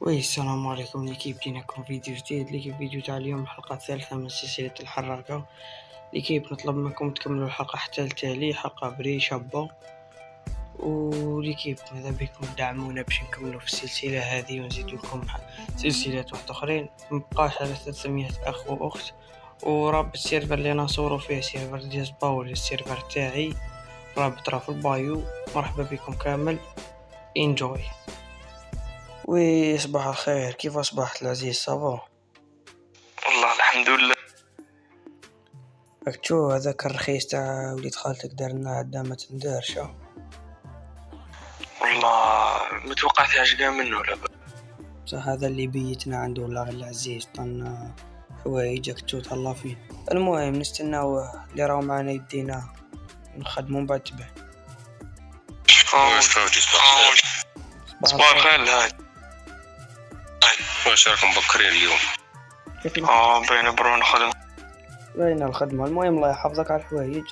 السلام عليكم لكيف جيناكم فيديو جديد. لكيف فيديو تاع اليوم الحلقة الثالثة من سلسلة الحراكة. لكيف نطلب منكم تكملوا الحلقة حتى التالي، حلقة بري شابة. ولكيف ماذا بكم دعمونا باش نكملوا في السلسلة هذه ونزيد لكم سلسلات واحد اخرين، مبقاش على 300 اخ واخت. ورابط السيرفر اللي نصوروا فيه سيرفر ديال باول السيرفر تاعي، رابط راه في البايو. مرحبا بكم كامل، انجوي. صباح الخير، كيف اصبحت العزيز؟ صافا والله الحمد لله. راك تشوف هذاك الرخيص تاع وليد خالتك دارنا عندنا ما تندارش. والله متوقعتهاش كاع منه لا بصح هذا اللي بيتنا عنده والله غير العزيز طن حوايجك تشوف تهلا فين. المهم نستناوه اللي راهو معنا يدينا نخدمو من بعد تبع. صباح الخير الهاج. واش راكم بكرين اليوم؟ بين برون خدمة باينه الخدمه. المهم الله يحفظك على الحوايج.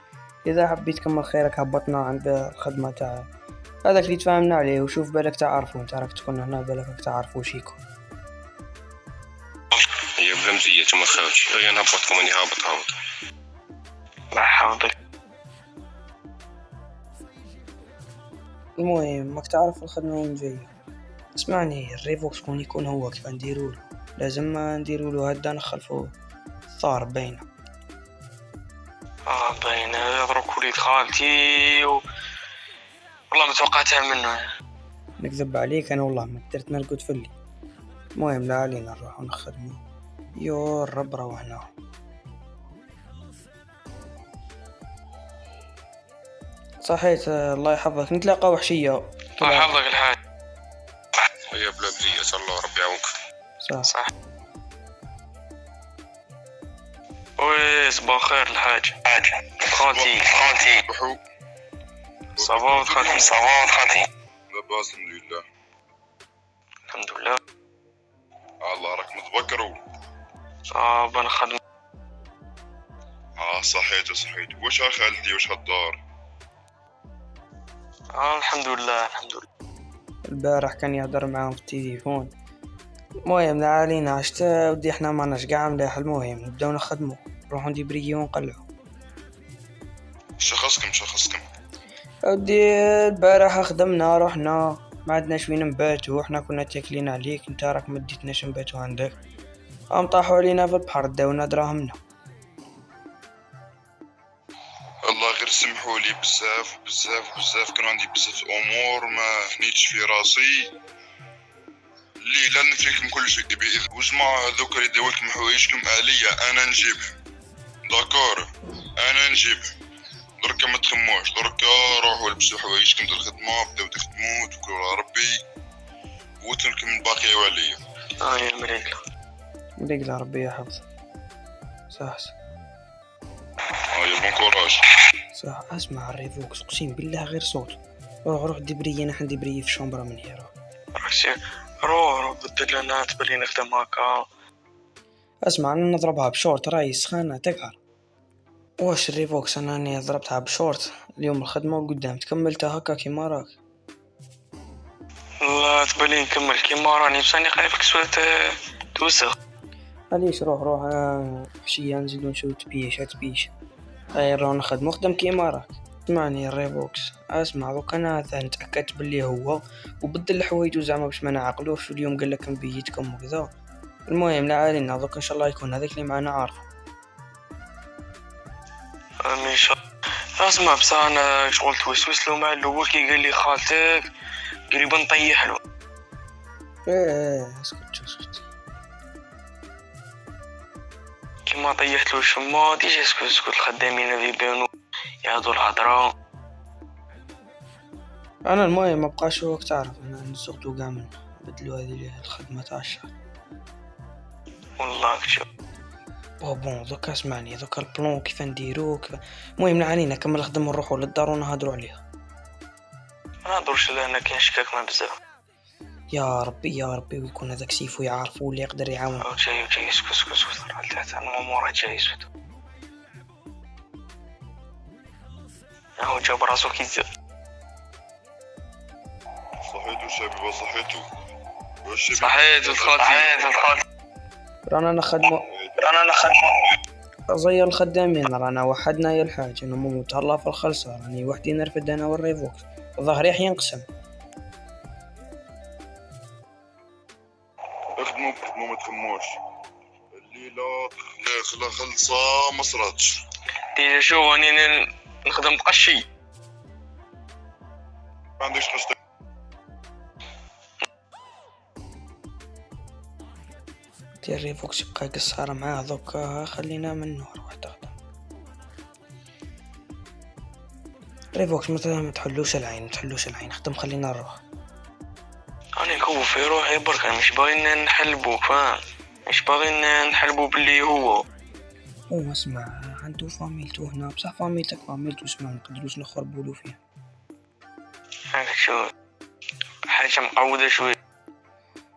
اذا حبيت تكمل خيرك هبطنا عند الخدمه تاع هذاك اللي تفاهمنا عليه، وشوف بالك تعرفوا انت راك تكون هنا بالك تعرفوا شيكو. هي بلمزية ما تخافش، هي نهبطكم اني هابط. الله يحفظك. المهم ماك تعرف الخدمه وين جايه. اسمعني، الريفوكس كون يكون هو كيف نديروا له، لازم نديروا له هدا نخلفوا الثار باينه. باينه يضرب وليد خالتي والله ما توقعتها منه. نكذب عليك انا والله ما قدرت نرقد في الليل. المهم لا علينا نروح نخدموا. يو الرب روحنا. صحيت الله يحفظك، نتلاقى وحشيه. الله يحفظك الحاج. هي بلا بزية الله ربي يعاونك. صح. صباح الخير الحاج. خالتي صباح خالتي. لاباس الحمد لله. الله راك متبكروا. انا خدمة. صحيت. واش خالتي واش هالدار؟ الحمد لله. البارح كان يهدر معاهم في التليفون. المهم لا علينا، عشتا ودي احنا ماناش قاع مليح. المهم نبداو نخدمو، نروحو ندبريو ونقلعو. شخصكم ودي البارح خدمنا رحنا ما عندناش وين نباتو، احنا كنا تاكلين عليك، انت راك ما ديتناش نباتو عندك. طاحوا علينا في البحر داونا دراهمنا. الله غير سمحوا لي بزاف كان عندي بزاف امور ما هنيتش في راسي. لا نفيكم كل شيء وجماعة هذوك اللي داولكم حوايجكم عليا انا نجيبهم. داكور انا نجيبهم. دركا ما تخموش، دركا روحوا لبسوا حوايجكم ديال الخدمه، بداو تخدموا توكلوا على ربي وتركم الباقي عليا. يا مريقلة ربي يحفظ. صح يا بون كوراج. صح. اسمع الريفوكس اقسم بالله غير صوت. روح دبري، انا حندبري في الشومبرا من هنا. روح بدل لنا تبلي نخدم هكا. اسمع انا نضربها بشورت راهي سخانه تقهر. واش الريفوكس انني ضربتها بشورت اليوم الخدمه وقدام تكملتها هكا كيما راك. لا تبلي نكمل كيما راني بصاني خايفك سوات توسخ. علاش روح حشيه نزيدو نشوف تبيش غير راه نخدمو خدم كيما راك. اسمعني الريفوكس، اسمع دوك انا نتاكدت باللي هو وبدل الحوايج زعما باش ما نعقلوش. اليوم قال لك نبيتكم وكذا. المهم لا علينا دوك ان شاء الله يكون هذاك اللي معنا عارف. امين شاء الله. اسمع بس انا شغل توسوس له مع الاول كي قال لي خالتك قريبا نطيح له. اسكت كيما طيحت له شما ديجا اسكت الخدامين اللي بينو يهضوا الهضره. انا المهم ما بقاش وقت تعرف انا نسقطو كاع من بدلوا هذه الخدمه تاع الشهر. والله شوف بون دوكا اسمعني دوكا البلون كيف نديرو المهم علينا كمل الخدمه نروحو للدار ونهضروا عليها. ما نهضرش لهنا كاين شكاك ما بزاف. يا ربي ويكون هذاك سيفو يعرفوا اللي يقدر يعاون. جاي اسكت انا مورا جاي اسكت. هو جاب راسو كيزا. صحيتو شابي صحيتو صحيت الخاتم. رانا نخدمو زي الخدامين، رانا وحدنا يا الحاج، انا مو متهلا في الخلصة، راني وحدي نرفد انا والريفوكس، ظهري راح ينقسم. اخدموا ما تخموش الليلة خلا خلصة ما صراتش. شو هاني نخدم قشي، ما عندكش قشطة. دير ريفوكس يبقى قصارة معاه دوكا، خلينا منه روح تخدم. ريفوكس ما تحلوش العين خدم، خلينا نروح. انا نكون في روحي برك، انا مش باغي نحلبو، فاهم؟ مش باغي نحلبو باللي هو اسمع، عنده فاميلتو هنا، بصح فاميلتو اسمع، نقدروش نخربولو فيها. هاك شو حاجة مقعودة شوي.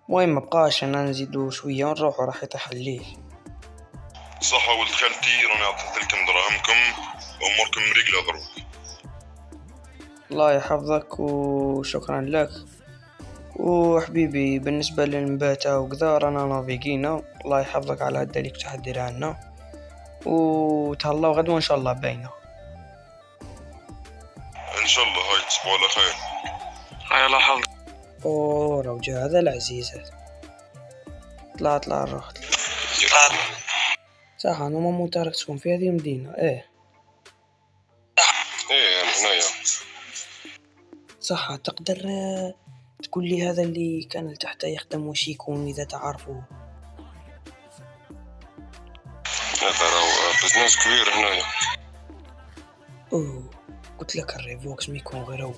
المهم مبقاش انا نزيدو شوية ونروحو، راح يتحليه. صح ولد خالتي، راني عطيت لكم دراهمكم، اموركم مريقلة ضرب. الله يحفظك وشكرا لك. وحبيبي بالنسبة للنباتة وكذا رانا نافيقينا، الله يحفظك على هاد اللي تحضر عنا، وتهلاو غدوة ان شاء الله باينة. ان شاء الله هاي تصبحوا على خير. هاي الله يحفظك. راهو جا هذا العزيز هذا. طلع نروح. صح انا ماما تارك تكون في هذه المدينة. ايه هنايا. صح تقدر تقول لي هذا اللي كان تحت يخدم وش يكون اذا تعرفه؟ هذا راهو بزنس كبير هنايا. قلت لك الريفوكس ما يكون غير هو.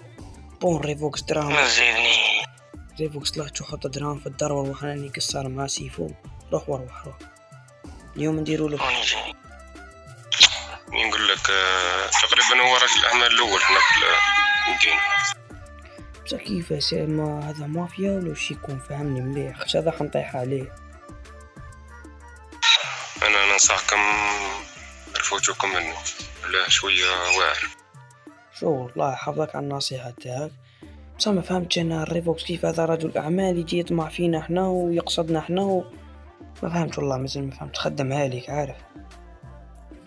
بون ريفوكس دراهم، ما زيدني ريفوكس لا تحط دراهم في الدار وروح انا نقصر مع سيفو. روح اليوم نديروا له. نقول لك تقريبا هو راجل الاعمال الاول هنا في المدينه. بصح كيفاش ما هذا مافيا ولا شي يكون؟ فهمني مليح، خش هذا حنطيح عليه. انا ننصحكم رفوتكم منه، لا شويه واعر. شو الله يحفظك على النصيحه تاعك، بصح ما فهمتش انا الريفوكس كيف هذا رجل اعمال يجي يطمع فينا احنا ويقصدنا احنا ما فهمت والله، مازال ما فهمت. خدمها ليك عارف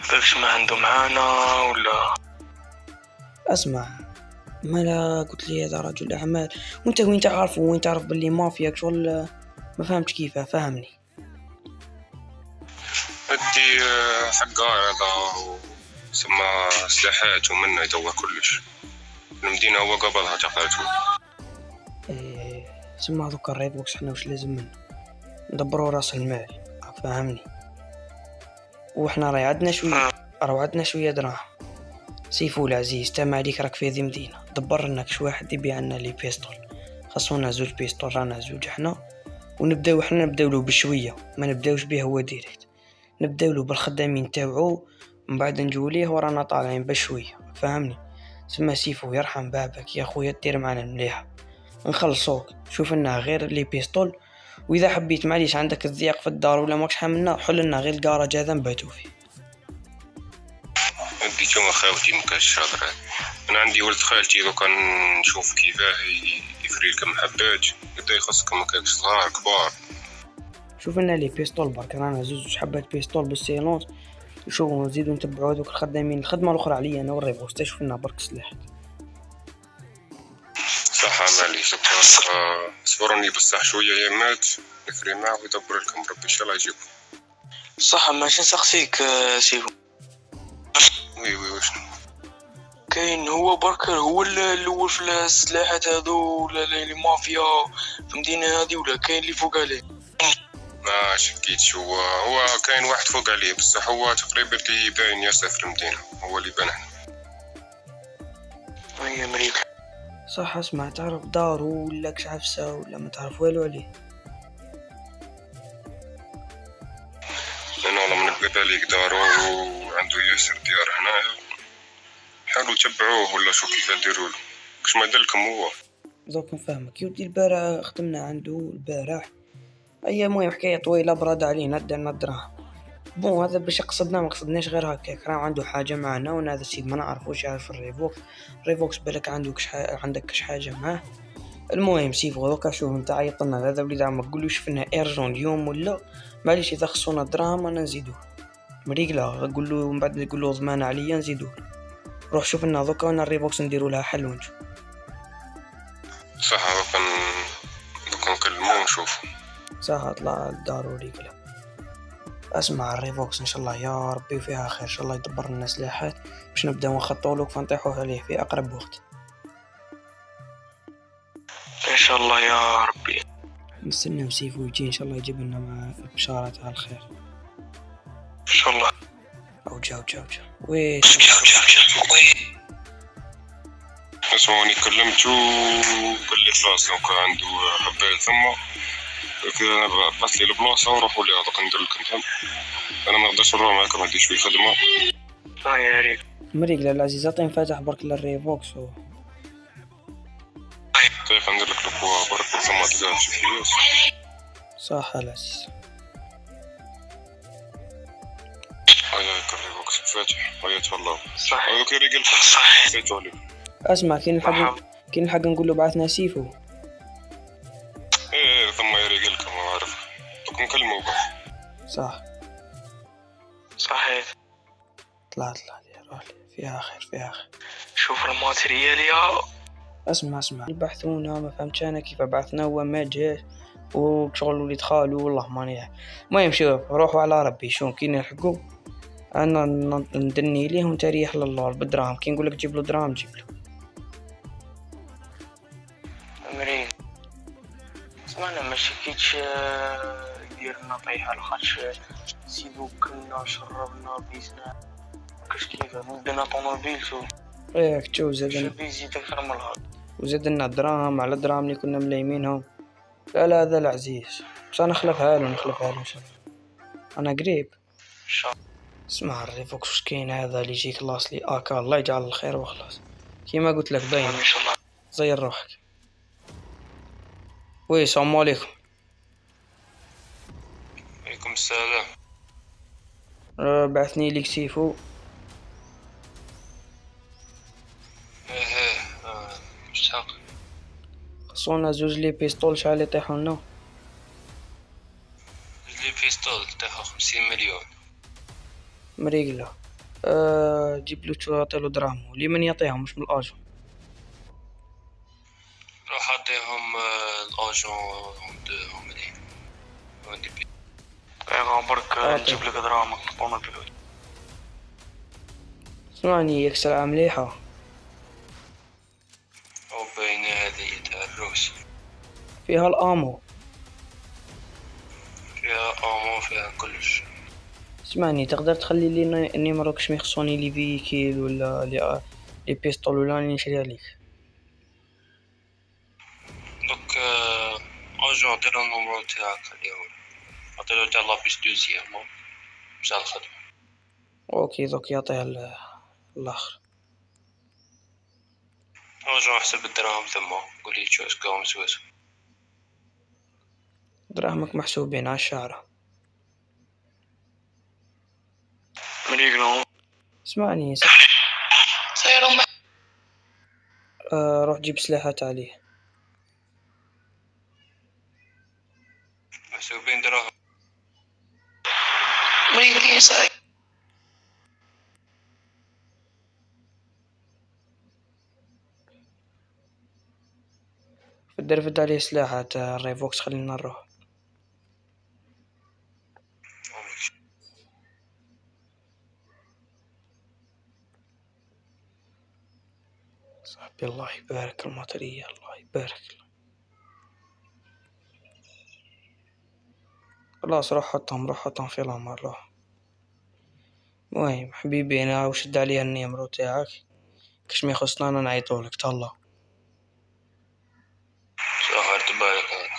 فاكش ما عنده معانا ولا اسمع، ما لا قلت لي هذا رجل اعمال وانت وين تعرفه، وين تعرف باللي مافيا شغل؟ ما فهمتش كيف، فهمني. ادي حقار هذا سما سلاحات ومنه يدور كلش المدينه، هو قبلها تقاتل. سمع ذوك الريفوكس احنا وش لازم منه ندبروا راس المال، فهمني. واحنا راهو عندنا شويه دراهم. سيفو العزيز تم عليك، راك في ذي مدينه، دبر لنا شي واحد يبيع لنا لي بيستول، خاصونا 2 بيستول، رانا 2 احنا، ونبداو احنا نبداو له بشويه، ما نبداوش به هو ديريكت، نبداو له بالخدامين تاوعو، من بعد نجو ليه ورانا طالعين بشويه، فهمني. سما سيفو يرحم بابك يا خويا، دير معنا المليحه نخلصوك. شوف لنا غير لي بيستول، واذا حبيت معليش عندك الضيق في الدار ولا ماكش حاملنا، حل لنا غير الكراج هذا نباتو فيه. ودي كما خاوتي مكاش هضره، انا عندي ولد خالتي لو كان نشوف كيفاه يفري لكم حبات يبدا يخصكم هكاك صغار كبار. شوف لنا لي بيستول برك، رانا 2 حبات بيستول بالسيلونس، وشو نزيدو نتبعو هذوك الخدامين. الخدمه الاخرى عليا انا والريفوكس، تشوف لنا برك سلاح. صح مالي صبروني بصح شويه يمات نفري معه ويدبر لكم ربي ان شاء الله يجيبكم. صح ماشي نسقسيك سيفو. وي وشنو كاين هو برك هو الاول في السلاحات هذو ولا المافيا في المدينه هذه، ولا كاين اللي فوق عليه؟ ما شكيتش، هو كاين واحد فوق عليه بصح هو تقريبا اللي باين ياسر في المدينه، هو اللي بان هنا. هي امريكا. صح اسمع، تعرف دارو ولا كش عفسه ولا ما تعرف والو عليه؟ انا والله من قباليك دارو عنده ياسر ديار هنا، حاولوا تبعوه ولا شو كيف ديروا له كش ما دلكم هو. دوك نفهمك يودي. البارح خدمنا عنده البارح، اي مهم حكايه طويله براد علينا درنا الدراهم. بون هذا باش قصدنا ما قصدناش غير هكاك، راه عنده حاجه معنا وانا هذا السيد ما نعرفوش، يعرف الريفوكس بالك عندك كش حاجه معاه، المهم سيفو دوكا شوف نتا عيطلنا هذا وليد عمك قولو شفنا ايرجون اليوم ولا معليش اذا خصونا دراهم انا نزيدوه مريقله قولو من بعد نقولو ضمان عليا نزيدوه روح شوف لنا دوكا وانا الريبوكس نديرو لها حل ونشوف صح دوكا نكلمو ونشوف صح طلع ضروري كلا اسمع الريبوكس ان شاء الله يا ربي فيها خير ان شاء الله يدبر لنا سلاحات باش نبداو نخطولو فنطيحوه عليه في اقرب وقت ان شاء الله يا ربي. نستناو سيفو يجي ان شاء الله يجيب لنا مع البشارات على الخير ان شاء الله. او جاو وي اسمعوني كلمتو قال لي خلاص دوكا عنده حبايل ثم انا بس لي البلاصه ونروحوا لي هذاك ندير لكم فهم. انا ما نقدرش نروح معاكم عندي شويه خدمه. يا ريت مريق العزيز عطيني فاتح برك للريبوكس طيب ندير لك القوه برك ثم تلقى شي فلوس. صح العزيز هيا كريبوكس فاتح هيا تفضل. صح هذاك رجال صح فاتوا لي. اسمع كاين الحق نقول له بعثنا سيفو. ايه ثم يا رجال كما عارف دوك نكلمو صح صحيح. طلع روح فيها خير شوف الماتريال يا اسمع يبحثونا ما فهمتش انا كيف بعثنا هو ما جاش وشغل وليد خالو والله ماني. المهم شوف روحوا على ربي شلون كي نلحقوا انا ندني ليه وانت ريح لله بالدراهم كي نقول لك جيب له دراهم جيب له. مريض سمعنا ماشي كيتش ديرنا طيحة الخاتش سيدو كلنا شربنا بيسنا كاش كيف بدنا طوموبيل شو ياك تشوف زادنا بيزيد اكثر من الهاد وزادنا دراهم على دراهم اللي كنا ملايمينهم. لا هذا العزيز بس انا نخلفها له ان شاء الله انا قريب ان شاء الله. اسمع الريفوكس وش كاين هذا اللي يجيك لاص لي اكا الله يجعل الخير وخلاص كيما قلت لك باين ان شاء الله. زير روحك. وي السلام عليكم. عليكم السلام. بعثني لك سيفو. مشتاق. خصونا زوج لي بيستول شحال يطيحوا لنا؟ لي بيستول تاعها 50 مليون. مريقله جيب له شو عطيلو دراهم لمن يعطيهم مش من الاجون. راح اعطيهم الاجون عندي بي. برك نجيب لك دراهمك نطونا الفلوس. اسمعني يكسر مليحة او بين هذه تاع الروس فيها الامو فيها كلش. اسمعني تقدر تخلي لي النيمرو كش ميخصوني لي فيكيل ولا لي بيستول ولا نشريها ليك دوك اجون عطيلو النمرو تاعك اليوم عطيلو تاع لابيس دوزيام مشى الخدمة. اوكي دوك يعطيها الاخر. اجون حسب الدراهم ثم قولي شو اسكاو مسوس دراهمك محسوبين على الشعرة. مريقنا اسمعني سيرهم روح جيب سلاحات عليه محسوبين دراهم. مريقين ساي درفد عليه سلاحات الريفوكس خلينا نروح. صاحبي الله يبارك المطرية الله يبارك. خلاص روح حطهم في الأمر روح. المهم حبيبي انا وشد عليها النيمرو تاعك كش ما يخصنا انا نعيطولك تهلا. شهر تبارك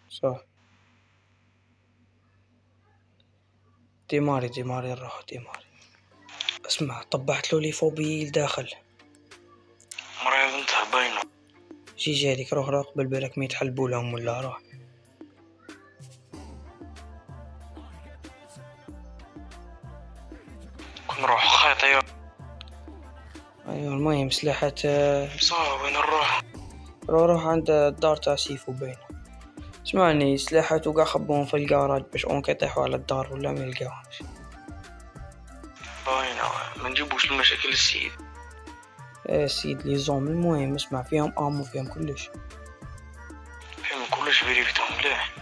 صح ديماري نروح ديماري. اسمع طبعت له لي فوبي داخل مريض انت باينه جي هذيك روح قبل بالك ما يتحلبوا لهم ولا روح. نروح خيط. ايوه المهم سلاحات صار وين نروح؟ روح عند الدار تاع سيفو باين. اسمعني، سلاحاتو قاع خبوهم في الجاراج باش اونك يطيحوا على الدار ولا ما يلقاوهمش. باينة ما نجيبوش المشاكل السيد. ايه السيد لي زوم المهم اسمع، فيهم امو فيهم كلش. فيهم كلش فيريفتهم مليح.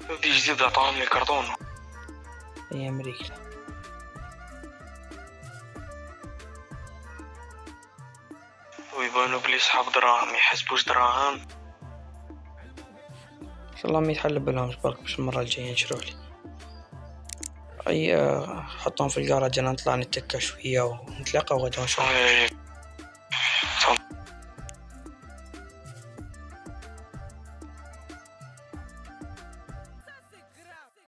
بدي جديد عطاهم لي كرتون. هي امريكا. ويبانوا بلي صحاب دراهم يحسبوش دراهم. ان شاء الله ما يتحل بالهمش برك باش المره الجايه نشرولي. اي حطهم في الجاراج، انا نطلع نتكا شويه ونتلاقى غدا ان شاء الله.